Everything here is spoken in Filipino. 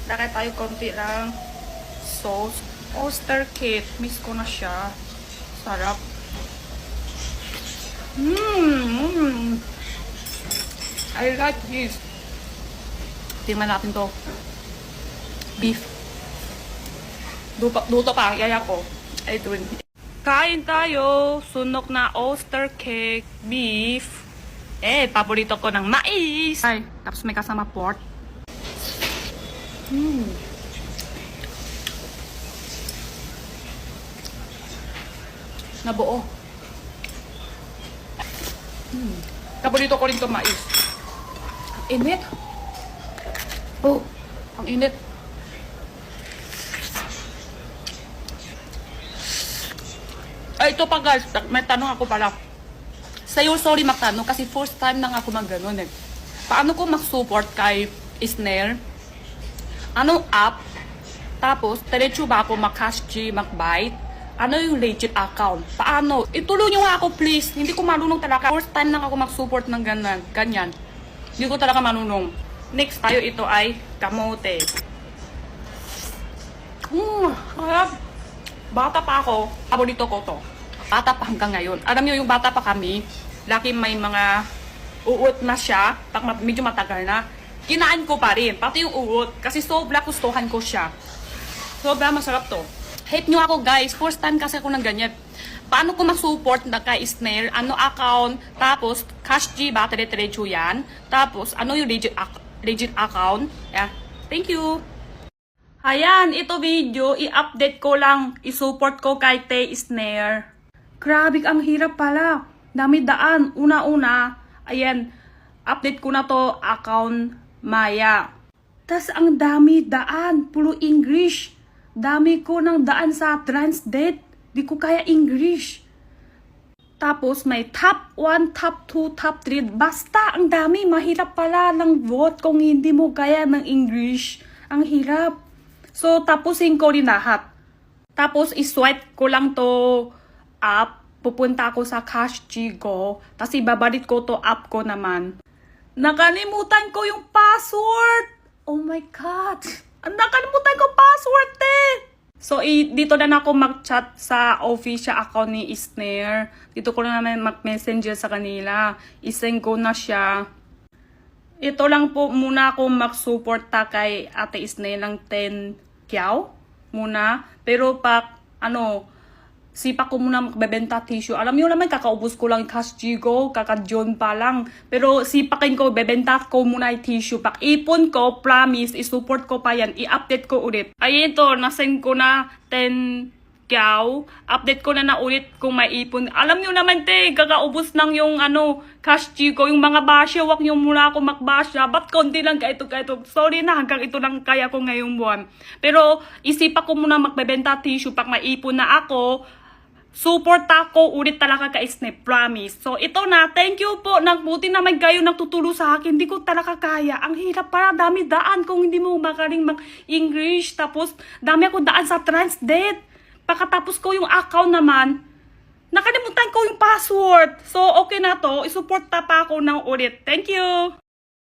Lagay tayo konti lang sauce. Oyster cake. Miss ko na siya. Sarap. I like this. Tingnan natin to. Beef. Luto pa. Yaya ko. I doing. Kain tayo. Sunok na oyster cake. Beef. Paborito ko ng mais. Ay, tapos may kasama pork. Nabuo. Paborito ko rin to mais. Ang init. Oh, ang init. Ay, ito pa guys, may tanong ako pala. Sa'yo, sorry magtanong kasi first time nang ako mag-ganon eh. Paano ko mag-support kay Snare? Anong app? Tapos, diretso ba ako mag-cash G, mag-byte? Ano yung legit account? Paano? Itulong nyo nga ako please. Hindi ko marunong talaga. First time nang ako mag-support ng ganyan. Hindi ko talaga marunong. Next tayo, ito ay kamote. Bata pa ako, paborito ko to. Bata pa hanggang ngayon. Alam nyo yung bata pa kami, laki may mga uot na siya, medyo matagal na. Kinain ko pa rin, pati yung uot, kasi sobra gustuhan ko siya. Sobra masarap to. Hate nyo ako guys, first time kasi ako ng ganyan. Paano ko mag-support na kay Snare? Ano account? Tapos, cash G ba? Tire-diretso yan. Tapos, ano yung legit account? Yeah. Thank you. Ayan, ito video, i-update ko lang, i-support ko kay Tay Snare. Grabe, ang hirap pala. Dami daan. Una-una, ayan, update ko na to, account Maya. Tas ang dami daan, puro English. Dami ko ng daan sa Transdate. Di ko kaya English. Tapos may top 1, top 2, top 3. Basta, ang dami. Mahirap pala ng vote kung hindi mo kaya ng English. Ang hirap. So, tapusin ko rin lahat. Tapos, iswipe ko lang to app. Pupunta ako sa Cash G ko. Tapos, ibabalik ko to app ko naman. Nakalimutan ko yung password. Oh my God. Nakalimutan ko password eh. So, dito na ako mag-chat sa official account ni Snare. Dito ko na naman mag-messenger sa kanila. Isend ko na siya. Ito lang po muna ako mag-supporta kay Ate Snare ng 10 kyaw muna. Pero sipa ko muna magbebenta tissue. Alam niyo naman, kakaubos ko lang cash G-Go, kaka-John pa lang. Pero sipakin ko, bebenta ko muna yung tissue pack. Ipon ko, promise, isupport ko pa yan. I-update ko ulit. Ayun to, nasend ko na 10 kyaw. Update ko na ulit kung may ipon. Alam niyo naman, kakaubos lang yung cash G-Go. Yung mga basya, wag niyo muna ako magbasya. Ba't konti lang kahito. Sorry na, hanggang ito lang kaya ko ngayong buwan. Pero isipa ko muna magbebenta tissue pack, may ipon na ako. Support ako ulit talaga kay Snap, promise. So, ito na. Thank you po. Buti naman kayo nagtutulong sa akin. Hindi ko talaga kaya. Ang hirap para. Dami daan kung hindi mo magaling mag-English. Tapos, dami ako daan sa Transdate. Pagkatapos ko yung account naman, nakalimutan ko yung password. So, okay na to. Isupport pa ako ng ulit. Thank you.